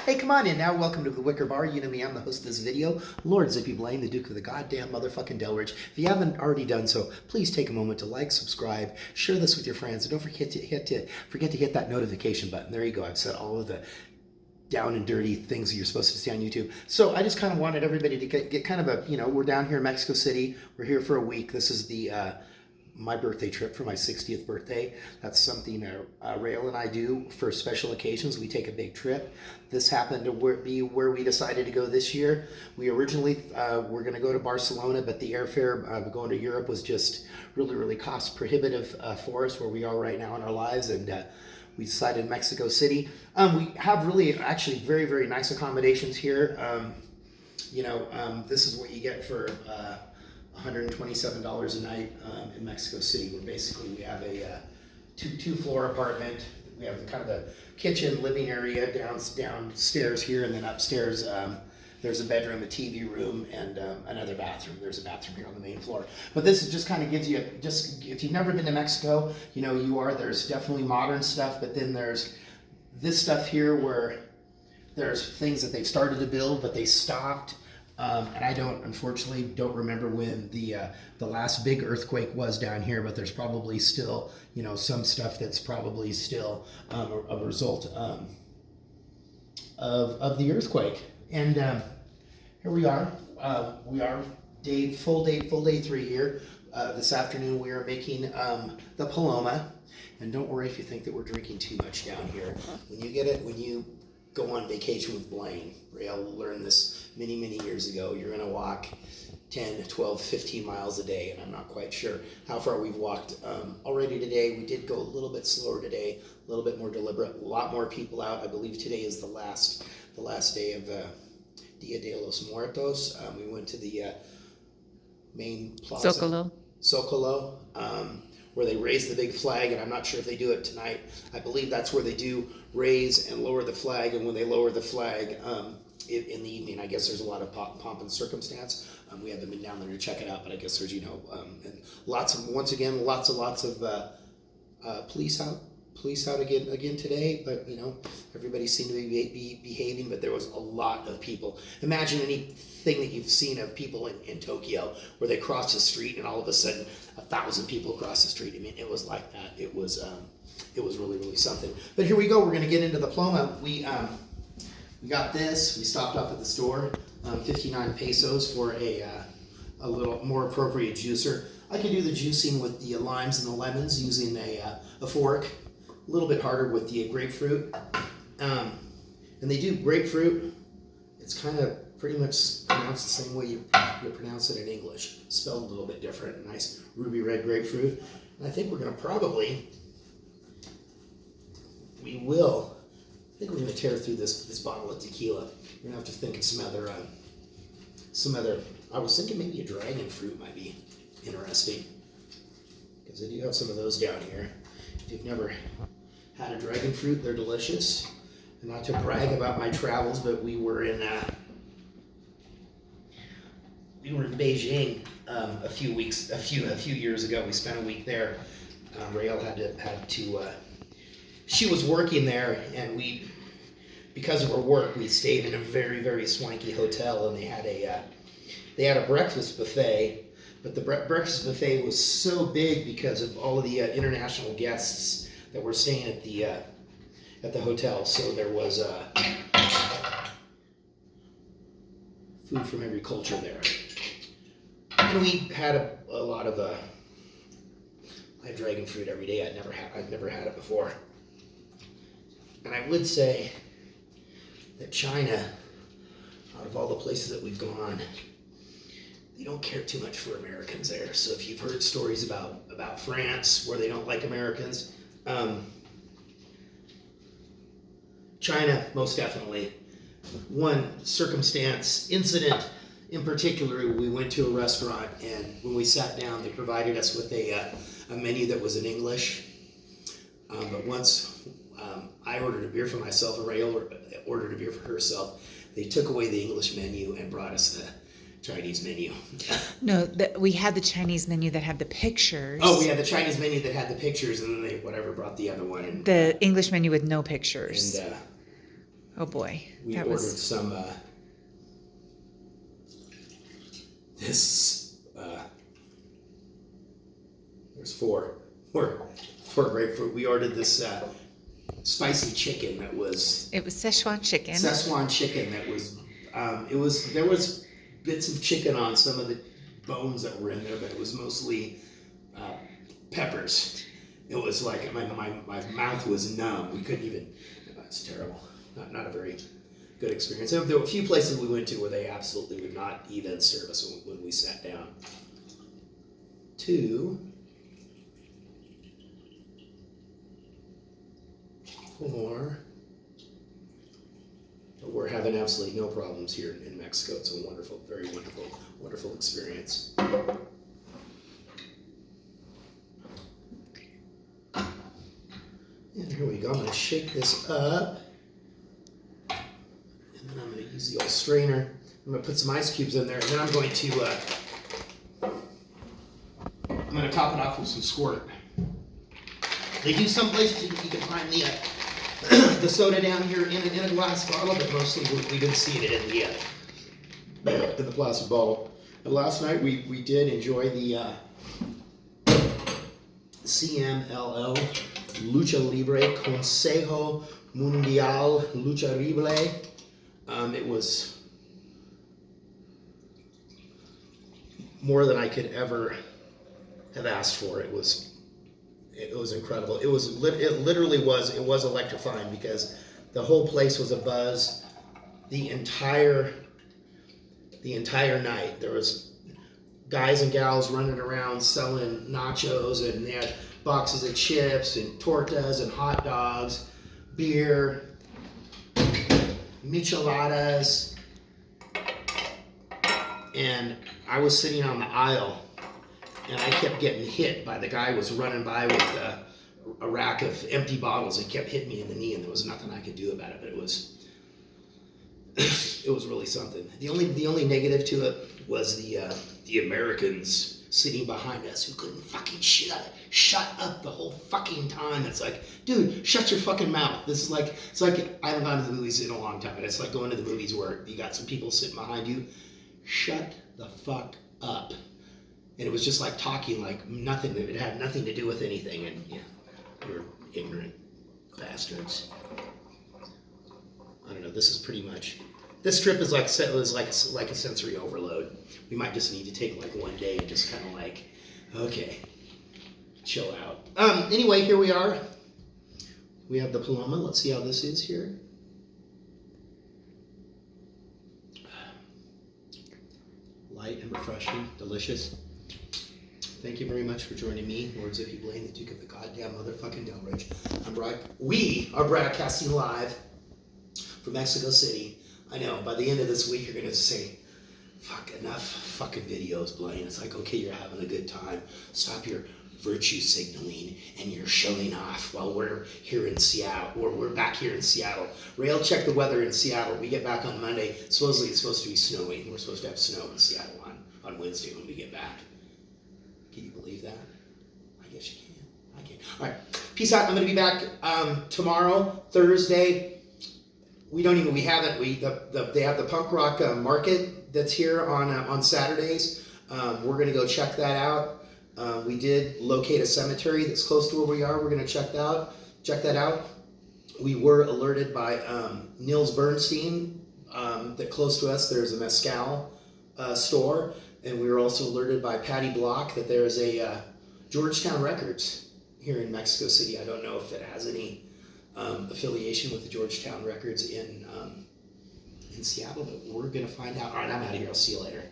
Hey, come on in now. Welcome to the Wicker Bar. You know me, I'm the host of this video, Lord Zippy Blaine, the Duke of the goddamn motherfucking Delridge. If you haven't already done so, please take a moment to like, subscribe, share this with your friends, and don't forget to hit that notification button. There you go. I've said all of the down and dirty things that you're supposed to see on YouTube. So I just kind of wanted everybody to get kind of a, we're down here in Mexico City. We're here for a week. This is the my birthday trip for my 60th birthday. That's something Rael and I do for special occasions. We take a big trip. This happened to be where we decided to go this year. We originally were going to go to Barcelona, but the airfare going to Europe was just really, really cost prohibitive for us where we are right now in our lives, and we decided Mexico City. We have really actually very, very nice accommodations here. This is what you get for $127 a night in Mexico City. We have a two-floor apartment. We have kind of a kitchen, living area downstairs here, and then upstairs there's a bedroom, a TV room, and another bathroom. There's a bathroom here on the main floor. But this is just kind of gives you, if you've never been to Mexico, there's definitely modern stuff, but then there's this stuff here where there's things that they've started to build, but they stopped. And I unfortunately don't remember when the last big earthquake was down here, but there's probably still, some stuff that's probably still a result of the earthquake. And here we are. We are full day 3 here. This afternoon we are making the Paloma. And don't worry if you think that we're drinking too much down here. When you go on vacation with Blaine, Rael learned this many years ago. You're going to walk 10, 12, 15 miles a day, and I'm not quite sure how far we've walked already today. We did go a little bit slower today, a little bit more deliberate, a lot more people out. I believe today is the last day of Dia de los Muertos. We went to the main plaza. Zocalo, where they raise the big flag, and I'm not sure if they do it tonight. I believe that's where they do raise and lower the flag, and when they lower the flag in the evening, I guess there's a lot of pomp and circumstance. We haven't been down there to check it out, but I guess there's, and lots of police out again today, but everybody seemed to be behaving, but there was a lot of people. Imagine anything that you've seen of people in Tokyo where they cross the street and all of a sudden 1,000 people cross the street. I mean, it was like that. It was really, really something. But here we go. We're going to get into the Paloma. We got this. We stopped off at the store. 59 pesos for a little more appropriate juicer. I can do the juicing with the limes and the lemons using a fork. A little bit harder with the grapefruit. And they do grapefruit. It's kind of pretty much pronounced the same way you pronounce it in English. Spelled a little bit different. Nice ruby red grapefruit. And I think we're going to we're going to tear through this bottle of tequila. We're going to have to think of some other, I was thinking maybe a dragon fruit might be interesting. Because I do have some of those down here. If you've never had a dragon fruit, they're delicious. And not to brag about my travels, but we were in Beijing a few years ago. We spent a week there. Rael had to she was working there, and because of her work, we stayed in a very, very swanky hotel, and they had a breakfast buffet. But the breakfast buffet was so big because of all of the international guests that were staying at the hotel. So there was food from every culture there, and we had a lot of I had dragon fruit every day. I'd never had it before, and I would say that China, out of all the places that we've gone, they don't care too much for Americans there. So if you've heard stories about France where they don't like Americans, China, most definitely. One incident in particular, we went to a restaurant, and when we sat down, they provided us with a menu that was in English. But once I ordered a beer for myself, and Rael ordered a beer for herself, they took away the English menu and brought us the Chinese menu. No, we had the Chinese menu that had the pictures. Oh, we had the Chinese menu that had the pictures, and then they brought the other one. And, the English menu with no pictures. And Oh boy. We That ordered was some, there's four grapefruit. We ordered this spicy chicken that was it was Szechuan chicken. Szechuan chicken that was, there was bits of chicken on some of the bones that were in there, but it was mostly peppers. It was like my mouth was numb. We couldn't even. It's terrible. Not a very good experience. There were a few places we went to where they absolutely would not even serve us when we sat down. 2, 4. But we're having absolutely no problems here in Mexico. It's a wonderful, very wonderful, wonderful experience. And here we go. I'm going to shake this up. And then I'm going to use the old strainer. I'm going to put some ice cubes in there. And then I'm going to top it off with some squirt. They do some places you can find the soda down here in a glass bottle, but mostly we've been seeing it in the plastic bottle. And last night we did enjoy the CMLL Lucha Libre Consejo Mundial Lucha Libre. It was more than I could ever have asked for. It was incredible. It literally was electrifying because the whole place was abuzz the entire night. There was guys and gals running around selling nachos, and they had boxes of chips and tortas and hot dogs, beer, micheladas, and I was sitting on the aisle, and I kept getting hit by the guy who was running by with a rack of empty bottles. It kept hitting me in the knee, and there was nothing I could do about it. But it was really something. The only negative to it was the Americans sitting behind us who couldn't fucking shut up the whole fucking time. It's like, dude, shut your fucking mouth. It's like I haven't gone to the movies in a long time, but it's like going to the movies where you got some people sitting behind you. Shut the fuck up. And it was just like talking like nothing. It had nothing to do with anything. And yeah, you're ignorant bastards. I don't know. This trip is like a sensory overload. We might just need to take like one day and just kind of like, okay, chill out. Anyway, here we are. We have the Paloma. Let's see how this is here. Light and refreshing, delicious. Thank you very much for joining me, Lord Zippy Blaine, the Duke of the goddamn motherfucking Delridge. We are broadcasting live from Mexico City. I know, by the end of this week, you're going to say, fuck, enough fucking videos, Blaine. It's like, okay, you're having a good time. Stop your virtue signaling and you're showing off while we're here in Seattle, or we're back here in Seattle. Rail, check the weather in Seattle. We get back on Monday. Supposedly, it's supposed to be snowing. We're supposed to have snow in Seattle on Wednesday when we get back. Can you believe that? I guess you can. I can. All right. Peace out. I'm going to be back tomorrow, Thursday. They have the punk rock market that's here on Saturdays. We're going to go check that out. We did locate a cemetery that's close to where we are. We're going to check that out. We were alerted by Nils Bernstein that close to us there's a mezcal store. And we were also alerted by Patty Block that there is a Georgetown Records here in Mexico City. I don't know if it has any affiliation with the Georgetown Records in Seattle, but we're going to find out. All right, I'm out of here. I'll see you later.